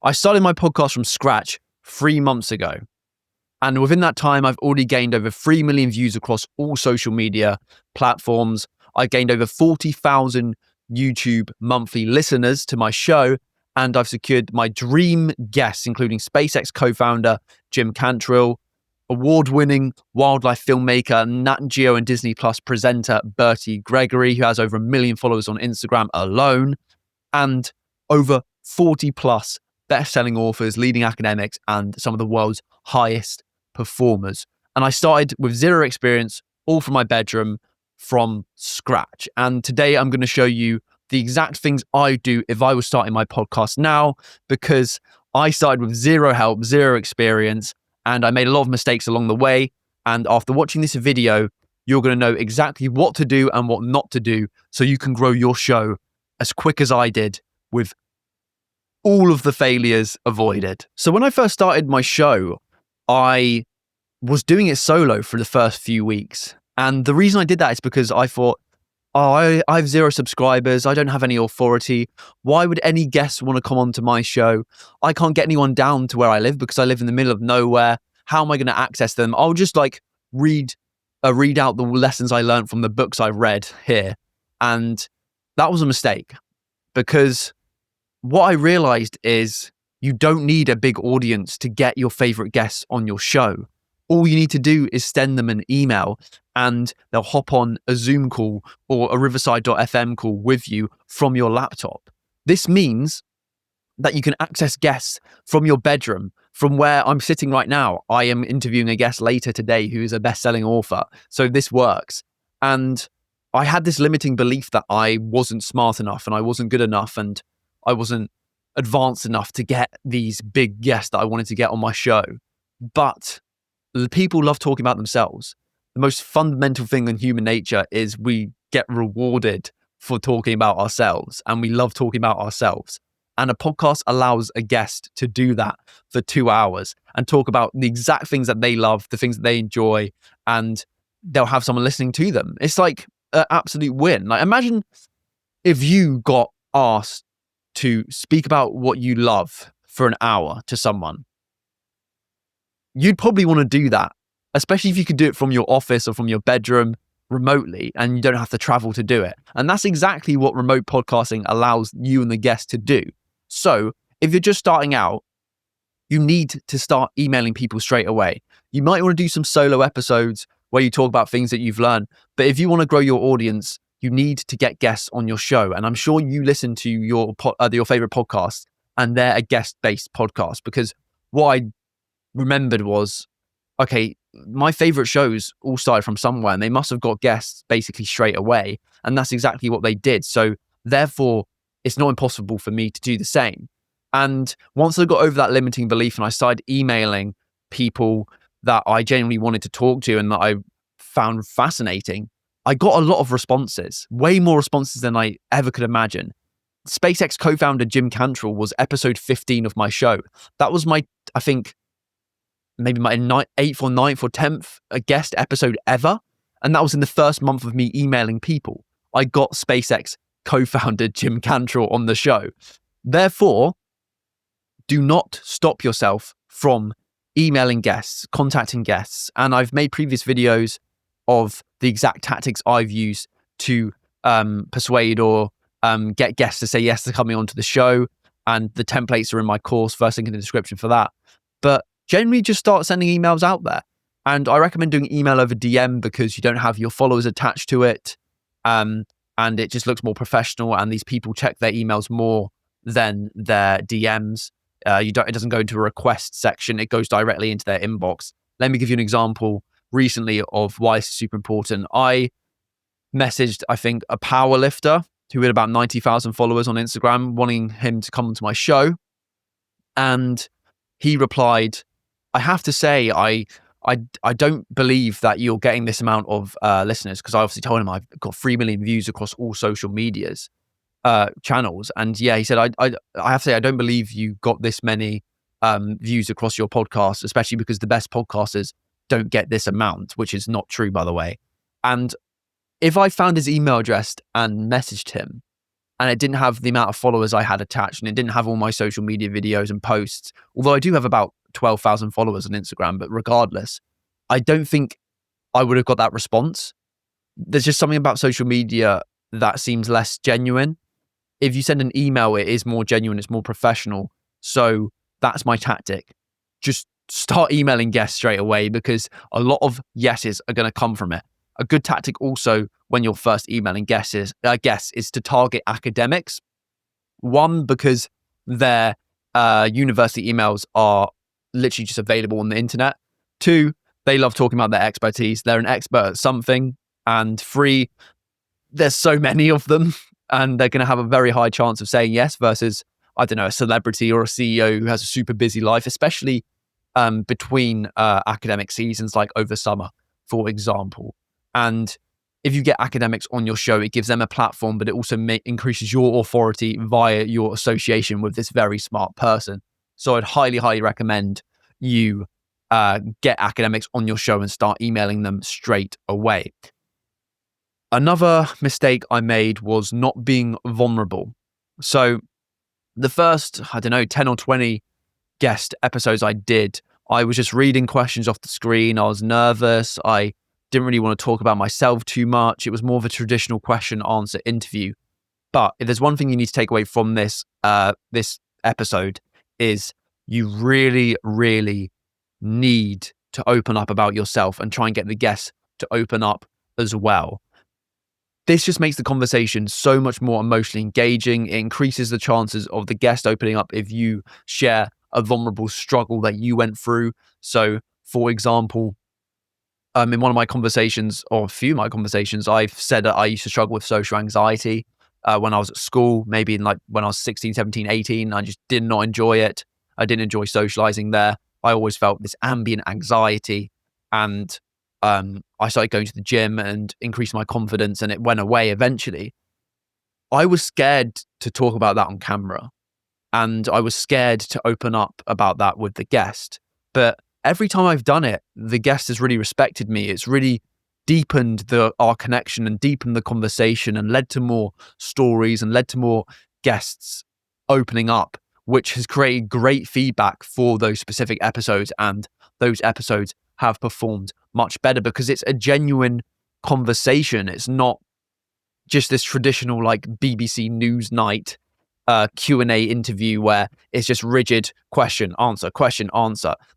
I started my podcast from scratch 3 months ago. And within that time, I've already gained over 3 million views across all social media platforms. I gained over 40,000 YouTube monthly listeners to my show. And I've secured my dream guests, including SpaceX co-founder Jim Cantrill, award-winning wildlife filmmaker, Nat Geo and Disney Plus presenter Bertie Gregory, who has over 1 million followers on Instagram alone, and over 40 plus best-selling authors, leading academics, and some of the world's highest performers. And I started with zero experience, all from my bedroom, from scratch. And today I'm going to show you the exact things I do if I was starting my podcast now, because I started with zero help, zero experience, and I made a lot of mistakes along the way. And after watching this video, you're going to know exactly what to do and what not to do so you can grow your show as quick as I did with all of the failures avoided. So when I first started my show, I was doing it solo for the first few weeks. And the reason I did that is because I thought, I have 0 subscribers. I don't have any authority. Why would any guests want to come onto my show? I can't get anyone down to where I live because I live in the middle of nowhere. How am I going to access them? I'll just read out the lessons I learned from the books I've read here. And that was a mistake, because what I realized is you don't need a big audience to get your favorite guests on your show. All you need to do is send them an email and they'll hop on a Zoom call or a Riverside.fm call with you from your laptop. This means that you can access guests from your bedroom, from where I'm sitting right now. I am interviewing a guest later today who is a best-selling author. So this works. And I had this limiting belief that I wasn't smart enough and I wasn't good enough and I wasn't advanced enough to get these big guests that I wanted to get on my show. But the people love talking about themselves. The most fundamental thing in human nature is we get rewarded for talking about ourselves, and we love talking about ourselves. And a podcast allows a guest to do that for 2 hours and talk about the exact things that they love, the things that they enjoy, and they'll have someone listening to them. It's like an absolute win. Like, imagine if you got asked to speak about what you love for an hour to someone. You'd probably want to do that, especially if you could do it from your office or from your bedroom remotely and you don't have to travel to do it. And that's exactly what remote podcasting allows you and the guest to do. So if you're just starting out, you need to start emailing people straight away. You might want to do some solo episodes where you talk about things that you've learned. But if you want to grow your audience, you need to get guests on your show. And I'm sure you listen to your favorite podcast and they're a guest-based podcast, because what I remembered was, okay, my favorite shows all started from somewhere and they must have got guests basically straight away. And that's exactly what they did. So therefore, it's not impossible for me to do the same. And once I got over that limiting belief and I started emailing people that I genuinely wanted to talk to and that I found fascinating, I got a lot of responses, way more responses than I ever could imagine. SpaceX co-founder Jim Cantrill was episode 15 of my show. That was my, I think, maybe my 8th or 9th or 10th guest episode ever. And that was in the first month of me emailing people. I got SpaceX co-founder Jim Cantrill on the show. Therefore, do not stop yourself from emailing guests, contacting guests. And I've made previous videos of the exact tactics I've used to persuade or get guests to say yes to coming onto the show. And the templates are in my course, first link in the description for that. But generally just start sending emails out there. And I recommend doing email over DM because you don't have your followers attached to it. And it just looks more professional, and these people check their emails more than their DMs. It doesn't go into a request section. It goes directly into their inbox. Let me give you an example recently of why this is super important. I messaged, I think, a power lifter who had about 90,000 followers on Instagram, wanting him to come onto my show. And he replied, I have to say, I don't believe that you're getting this amount of listeners, because I obviously told him I've got 3 million views across all social medias channels. And yeah, he said, I have to say, I don't believe you got this many views across your podcast, especially because the best podcasters don't get this amount, which is not true, by the way. And if I found his email address and messaged him and it didn't have the amount of followers I had attached, and it didn't have all my social media videos and posts, although I do have about 12,000 followers on Instagram, but regardless, I don't think I would have got that response. There's just something about social media that seems less genuine. If you send an email, it is more genuine, it's more professional. So that's my tactic. Just start emailing guests straight away, because a lot of yeses are going to come from it. A good tactic also when you're first emailing guests is to target academics. One, because their university emails are literally just available on the internet. Two, they love talking about their expertise. They're an expert at something. And three, there's so many of them, and they're going to have a very high chance of saying yes versus, I don't know, a celebrity or a CEO who has a super busy life, especially between academic seasons, like over summer, for example. And if you get academics on your show, it gives them a platform, but it also increases your authority via your association with this very smart person. So I'd highly, highly recommend you get academics on your show and start emailing them straight away. Another mistake I made was not being vulnerable. So the first, 10 or 20 guest episodes I did, I was just reading questions off the screen. I was nervous. I didn't really want to talk about myself too much. It was more of a traditional question answer interview. But if there's one thing you need to take away from this episode, is you really, really need to open up about yourself and try and get the guests to open up as well. This just makes the conversation so much more emotionally engaging. It increases the chances of the guest opening up if you share a vulnerable struggle that you went through. So, for example, in one of my conversations, or a few of my conversations, I've said that I used to struggle with social anxiety when I was at school, maybe when I was 16, 17, 18. I just did not enjoy it. I didn't enjoy socializing there. I always felt this ambient anxiety, and I started going to the gym and increased my confidence, and it went away eventually. I was scared to talk about that on camera, and I was scared to open up about that with the guest. But every time I've done it, the guest has really respected me. It's really deepened our connection and deepened the conversation and led to more stories and led to more guests opening up, which has created great feedback for those specific episodes. And those episodes have performed much better because it's a genuine conversation. It's not just this traditional like BBC News night Q&A interview where it's just rigid question, answer.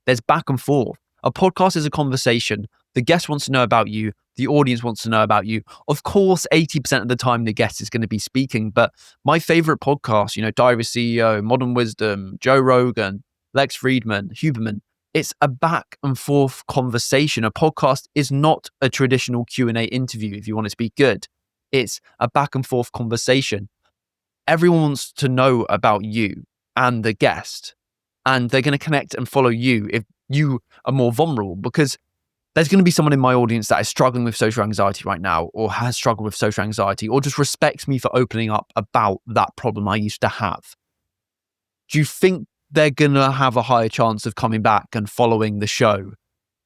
There's back and forth. A podcast is a conversation. The guest wants to know about you. The audience wants to know about you. Of course, 80% of the time the guest is going to be speaking, but my favorite podcasts, Diary of a CEO, Modern Wisdom, Joe Rogan, Lex Friedman, Huberman, it's a back and forth conversation. A podcast is not a traditional Q&A interview if you want it to be good. It's a back and forth conversation. Everyone wants to know about you and the guest, and they're going to connect and follow you if you are more vulnerable, because there's going to be someone in my audience that is struggling with social anxiety right now, or has struggled with social anxiety, or just respects me for opening up about that problem I used to have. Do you think they're going to have a higher chance of coming back and following the show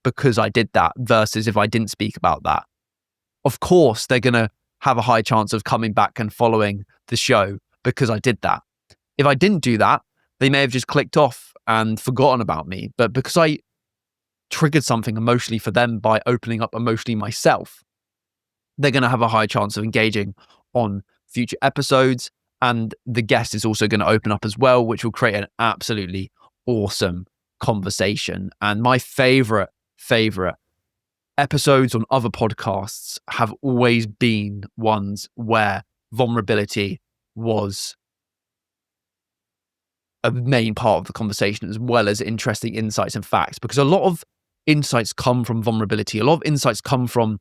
because I did that versus if I didn't speak about that? Of course, they're going to have a high chance of coming back and following the show because I did that. If I didn't do that, they may have just clicked off and forgotten about me. But because I triggered something emotionally for them by opening up emotionally myself, they're going to have a high chance of engaging on future episodes. And the guest is also going to open up as well, which will create an absolutely awesome conversation. And my favorite episodes on other podcasts have always been ones where vulnerability was a main part of the conversation, as well as interesting insights and facts, because a lot of insights come from vulnerability. A lot of insights come from,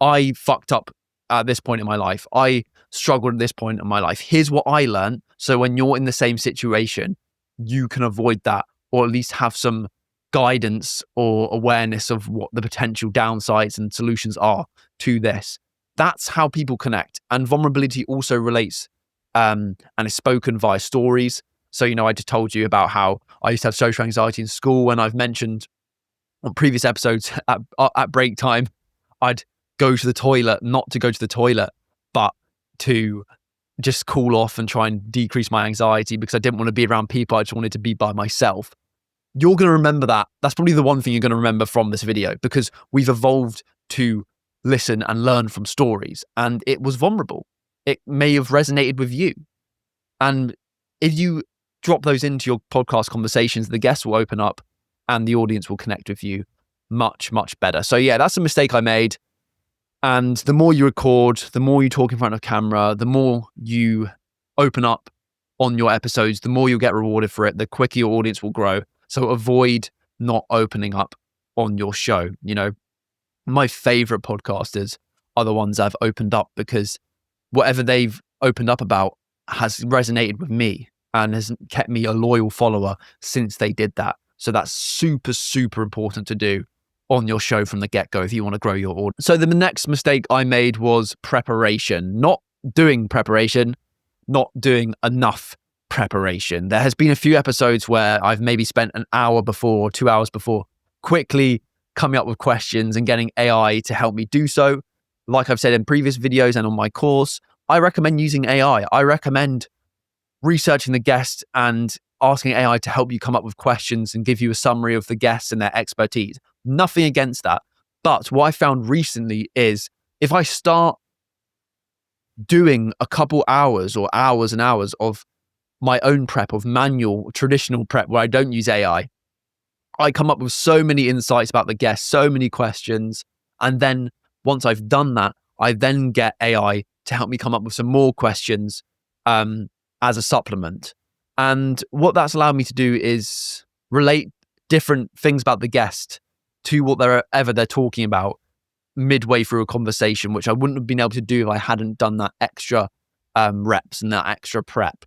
I fucked up at this point in my life. I struggled at this point in my life. Here's what I learned. So when you're in the same situation, you can avoid that, or at least have some guidance or awareness of what the potential downsides and solutions are to this. That's how people connect. And vulnerability also relates and is spoken via stories. So, I just told you about how I used to have social anxiety in school, and I've mentioned on previous episodes at break time, I'd go to the toilet, not to go to the toilet, but to just cool off and try and decrease my anxiety because I didn't want to be around people. I just wanted to be by myself. You're going to remember that. That's probably the one thing you're going to remember from this video, because we've evolved to listen and learn from stories, and it was vulnerable. It may have resonated with you. And if you drop those into your podcast conversations, the guests will open up and the audience will connect with you much, much better. So yeah, that's a mistake I made. And the more you record, the more you talk in front of camera, the more you open up on your episodes, the more you'll get rewarded for it, the quicker your audience will grow. So avoid not opening up on your show. You know, my favorite podcasters are the ones I've opened up, because whatever they've opened up about has resonated with me and has kept me a loyal follower since they did that. So that's super, super important to do on your show from the get-go if you want to grow your audience. So the next mistake I made was preparation. Not doing preparation, not doing enough preparation. There has been a few episodes where I've maybe spent an hour before or 2 hours before quickly coming up with questions and getting AI to help me do so. Like I've said in previous videos and on my course, I recommend using AI. I recommend researching the guest and asking AI to help you come up with questions and give you a summary of the guests and their expertise. Nothing against that. But what I found recently is if I start doing a couple hours or hours and hours of my own prep, of manual, traditional prep where I don't use AI, I come up with so many insights about the guest, so many questions. And then once I've done that, I then get AI to help me come up with some more questions as a supplement. And what that's allowed me to do is relate different things about the guest to whatever they're talking about midway through a conversation, which I wouldn't have been able to do if I hadn't done that extra reps and that extra prep.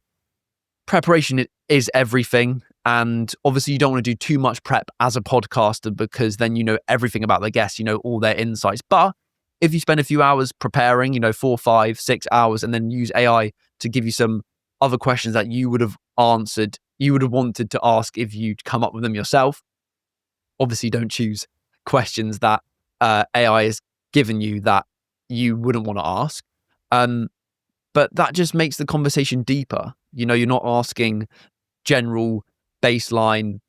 Preparation is everything. And obviously you don't want to do too much prep as a podcaster, because then you know everything about the guest, you know all their insights. But if you spend a few hours preparing, 4, 5, 6 hours, and then use AI to give you some other questions that you would have answered, you would have wanted to ask if you'd come up with them yourself. Obviously don't choose questions that AI has given you that you wouldn't want to ask. But that just makes the conversation deeper. You're not asking general baseline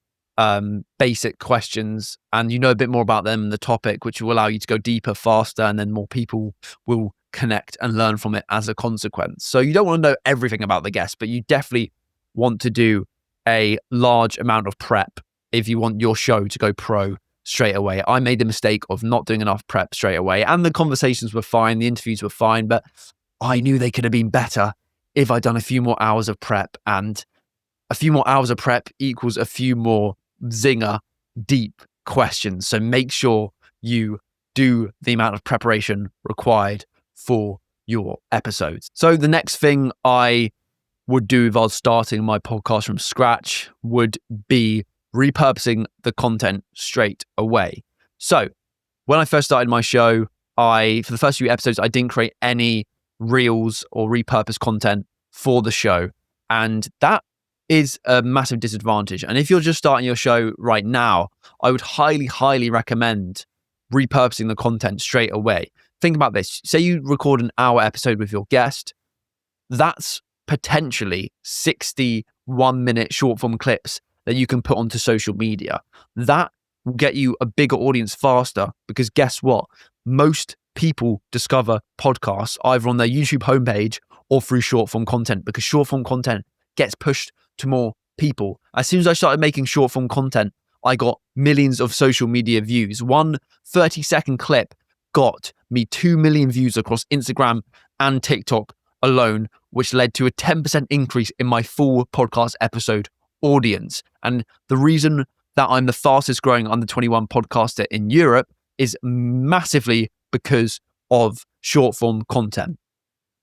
basic questions, and you know a bit more about them and the topic, which will allow you to go deeper faster, and then more people will connect and learn from it as a consequence. So you don't want to know everything about the guest, but you definitely want to do a large amount of prep if you want your show to go pro straight away. I made the mistake of not doing enough prep straight away, and the conversations were fine, the interviews were fine, but I knew they could have been better if I'd done a few more hours of prep, and a few more hours of prep equals a few more zinger deep questions. So make sure you do the amount of preparation required for your episodes. So the next thing I would do if I was starting my podcast from scratch would be repurposing the content straight away. So when I first started my show, for the first few episodes, I didn't create any reels or repurposed content for the show. And that is a massive disadvantage. And if you're just starting your show right now, I would highly, highly recommend repurposing the content straight away. Think about this. Say you record an hour episode with your guest. That's potentially 61-minute short form clips that you can put onto social media. That will get you a bigger audience faster, because guess what? Most people discover podcasts either on their YouTube homepage or through short form content, because short form content gets pushed to more people. As soon as I started making short form content, I got millions of social media views. One 30-second clip got me 2 million views across Instagram and TikTok alone, which led to a 10% increase in my full podcast episode audience. And the reason that I'm the fastest growing under 21 podcaster in Europe is massively because of short form content.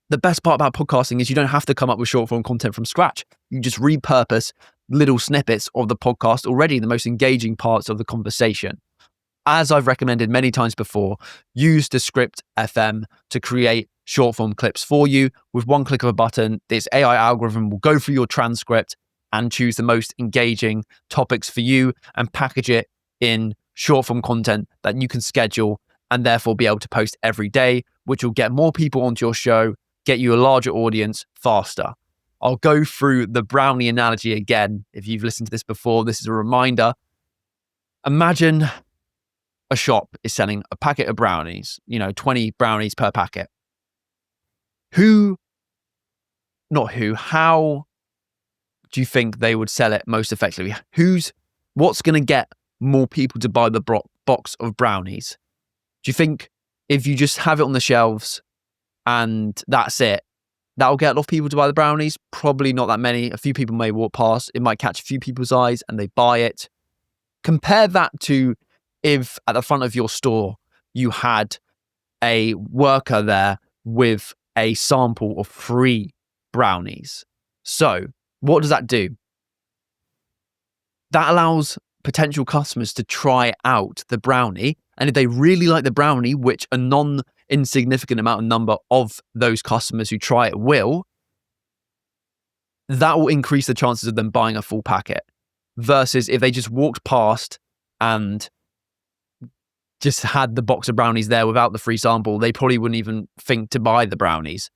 The best part about podcasting is you don't have to come up with short form content from scratch. You just repurpose little snippets of the podcast already, the most engaging parts of the conversation. As I've recommended many times before, use Descript FM to create short form clips for you. With one click of a button, this AI algorithm will go through your transcript and choose the most engaging topics for you and package it in short form content that you can schedule and therefore be able to post every day, which will get more people onto your show, get you a larger audience faster. I'll go through the brownie analogy again. If you've listened to this before, this is a reminder. Imagine a shop is selling a packet of brownies, 20 brownies per packet. How do you think they would sell it most effectively? What's going to get more people to buy the box of brownies? Do you think if you just have it on the shelves and that's it, that'll get a lot of people to buy the brownies? Probably not that many. A few people may walk past. It might catch a few people's eyes and they buy it. Compare that to if at the front of your store, you had a worker there with a sample of free brownies. So what does that do? That allows potential customers to try out the brownie. And if they really like the brownie, which a non-insignificant amount of number of those customers who try it will, that will increase the chances of them buying a full packet. Versus if they just walked past and just had the box of brownies there without the free sample, they probably wouldn't even think to buy the brownies.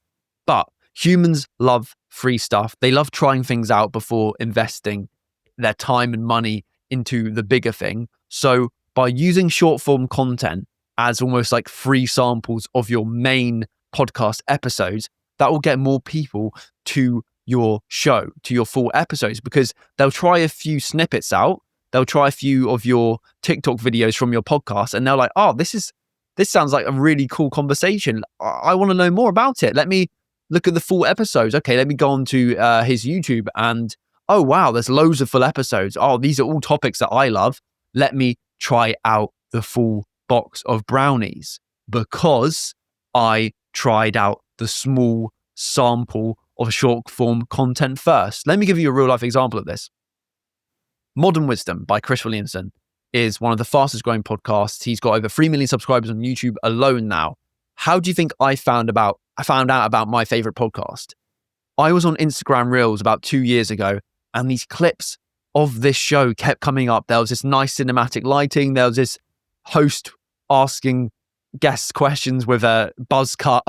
But humans love free stuff. They love trying things out before investing their time and money into the bigger thing. So by using short form content as almost like free samples of your main podcast episodes, that will get more people to your show, to your full episodes, because they'll try a few snippets out. They'll try a few of your TikTok videos from your podcast and they're like, oh, this sounds like a really cool conversation. I want to know more about it. Let me look at the full episodes. Okay, let me go on to his YouTube and, oh, wow, there's loads of full episodes. Oh, these are all topics that I love. Let me try out the full box of brownies because I tried out the small sample of short form content first. Let me give you a real life example of this. Modern Wisdom by Chris Williamson is one of the fastest growing podcasts. He's got over 3 million subscribers on YouTube alone now. How do you think I found out about my favorite podcast? I was on Instagram Reels about 2 years ago and these clips of this show kept coming up. There was this nice cinematic lighting. There was this host asking guests questions with a buzz cut.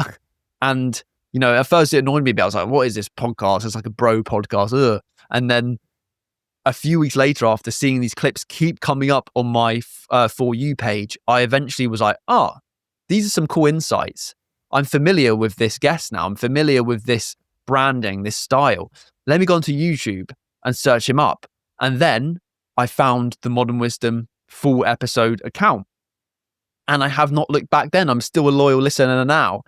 And, at first it annoyed me a bit. I was like, what is this podcast? It's like a bro podcast. Ugh. And then a few weeks later, after seeing these clips keep coming up on my For You page, I eventually was like, these are some cool insights. I'm familiar with this guest now. I'm familiar with this branding, this style. Let me go onto YouTube and search him up. And then I found the Modern Wisdom full episode account. And I have not looked back then. I'm still a loyal listener now.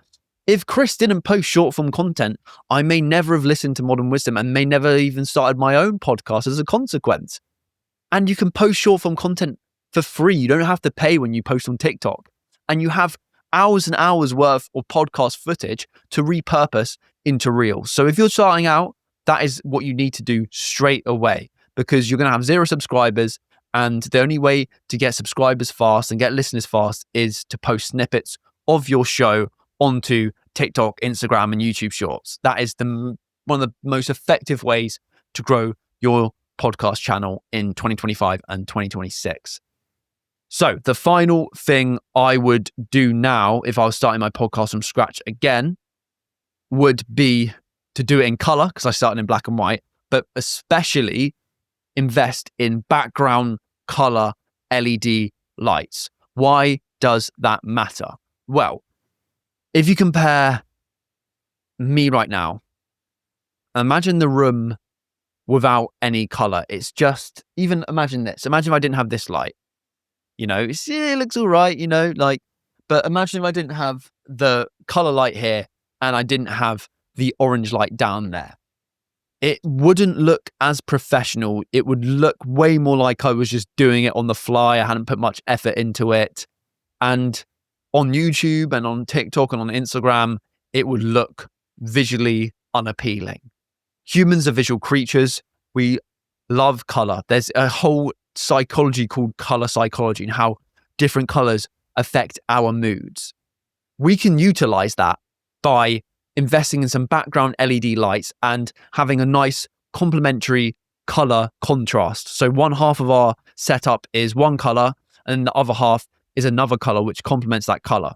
If Chris didn't post short form content, I may never have listened to Modern Wisdom and may never even started my own podcast as a consequence. And you can post short form content for free. You don't have to pay when you post on TikTok. And you have hours and hours worth of podcast footage to repurpose into Reels. So if you're starting out, that is what you need to do straight away, because you're going to have 0 subscribers. And the only way to get subscribers fast and get listeners fast is to post snippets of your show onto TikTok, Instagram, and YouTube Shorts. That is one of the most effective ways to grow your podcast channel in 2025 and 2026. So the final thing I would do now, if I was starting my podcast from scratch again, would be to do it in color, because I started in black and white, but especially invest in background color LED lights. Why does that matter? Well, if you compare me right now, imagine the room without any color. It's just, even imagine this. Imagine if I didn't have this light. It looks all right, but imagine if I didn't have the color light here and I didn't have the orange light down there. It wouldn't look as professional. It would look way more like I was just doing it on the fly. I hadn't put much effort into it. And on YouTube and on TikTok and on Instagram, it would look visually unappealing. Humans are visual creatures. We love color. There's a whole psychology called color psychology and how different colors affect our moods. We can utilize that by investing in some background LED lights and having a nice complementary color contrast. So one half of our setup is one color and the other half is another color which complements that color.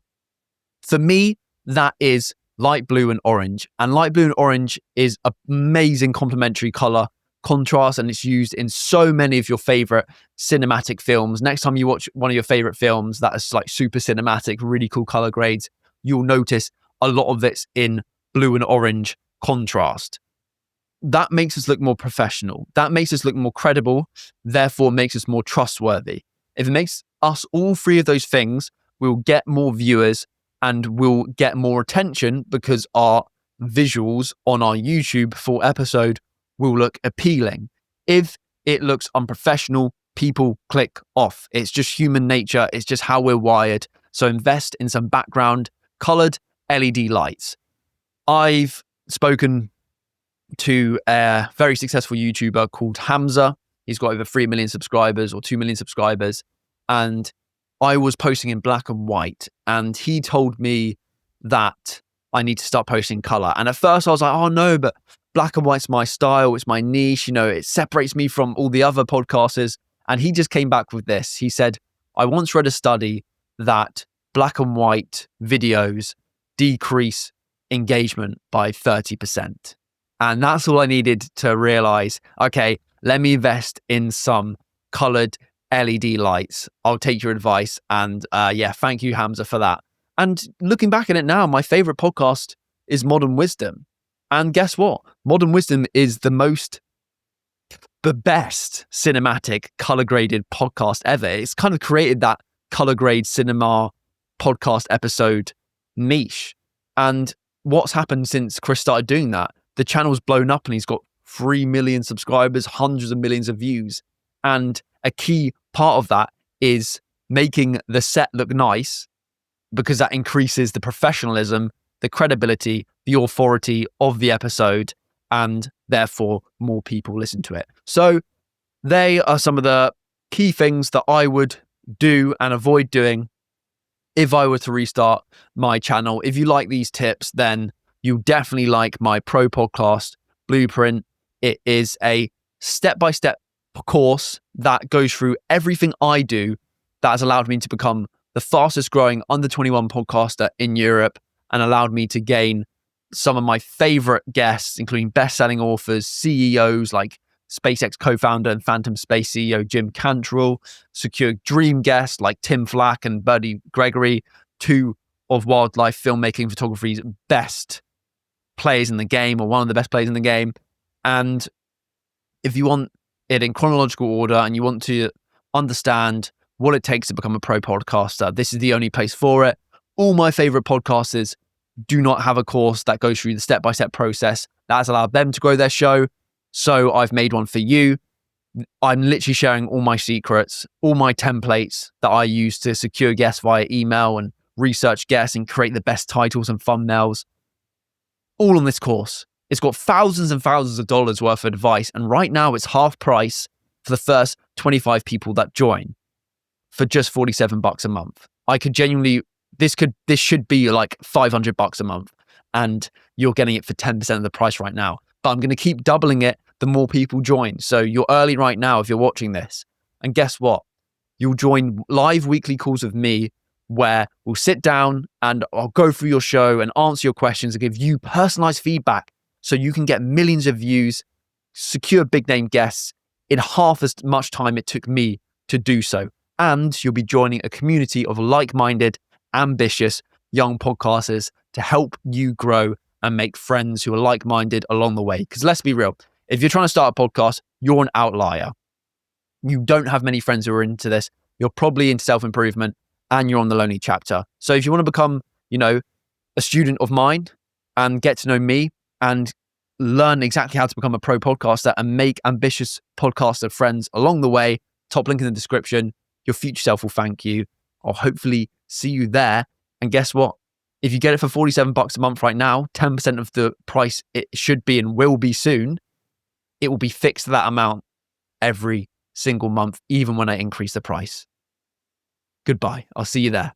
For me, that is light blue and orange. And light blue and orange is an amazing complementary color contrast, and it's used in so many of your favorite cinematic films. Next time you watch one of your favorite films that is like super cinematic, really cool color grades, you'll notice a lot of it's in blue and orange contrast. That makes us look more professional. That makes us look more credible, therefore makes us more trustworthy. If it makes us all three of those things, we'll get more viewers and we'll get more attention because our visuals on our YouTube full episode will look appealing. If it looks unprofessional, people click off. It's just human nature. It's just how we're wired. So invest in some background colored LED lights. I've spoken to a very successful YouTuber called Hamza. He's got over 3 million subscribers or 2 million subscribers. And I was posting in black and white. And he told me that I need to start posting color. And at first I was like, oh no, but black and white's my style. It's my niche. You know, it separates me from all the other podcasters. And he just came back with this. He said, I once read a study that black and white videos decrease engagement by 30%. And that's all I needed to realize. Okay, let me invest in some colored LED lights. I'll take your advice. And thank you, Hamza, for that. And looking back at it now, my favorite podcast is Modern Wisdom. And guess what? Modern Wisdom is the best cinematic color graded podcast ever. It's kind of created that color grade cinema podcast episode niche. And what's happened since Chris started doing that? The channel's blown up and he's got 3 million subscribers, hundreds of millions of views. And a key part of that is making the set look nice, because that increases the professionalism, the credibility, the authority of the episode, and therefore more people listen to it. So they are some of the key things that I would do and avoid doing if I were to restart my channel. If you like these tips, then you definitely like my Pro Podcast Blueprint. It is a step-by-step course that goes through everything I do that has allowed me to become the fastest growing under 21 podcaster in Europe and allowed me to gain some of my favorite guests, including best-selling authors, CEOs like SpaceX co-founder and Phantom Space CEO Jim Cantrell, secure dream guests like Tim Flack and Buddy Gregory, two of wildlife filmmaking photography's best players in the game, or one of the best players in the game. And if you want it in chronological order and you want to understand what it takes to become a pro podcaster, this is the only place for it. All my favorite podcasters do not have a course that goes through the step-by-step process that has allowed them to grow their show. So I've made one for you. I'm literally sharing all my secrets, all my templates that I use to secure guests via email and research guests and create the best titles and thumbnails. All on this course. It's got thousands and thousands of dollars worth of advice. And right now it's half price for the first 25 people that join for just $47 a month. I could genuinely, this should be like $500 a month, and you're getting it for 10% of the price right now. But I'm going to keep doubling it the more people join. So you're early right now if you're watching this. And guess what? You'll join live weekly calls with me where we'll sit down and I'll go through your show and answer your questions and give you personalized feedback so you can get millions of views, secure big name guests in half as much time it took me to do so. And you'll be joining a community of like-minded, ambitious young podcasters to help you grow and make friends who are like-minded along the way. Because let's be real, if you're trying to start a podcast, you're an outlier. You don't have many friends who are into this. You're probably into self-improvement and you're on the lonely chapter. So if you want to become, a student of mine and get to know me and learn exactly how to become a pro podcaster and make ambitious podcaster friends along the way, top link in the description. Your future self will thank you. I'll hopefully see you there. And guess what? If you get it for $47 a month right now, 10% of the price it should be and will be soon, it will be fixed to that amount every single month, even when I increase the price. Goodbye. I'll see you there.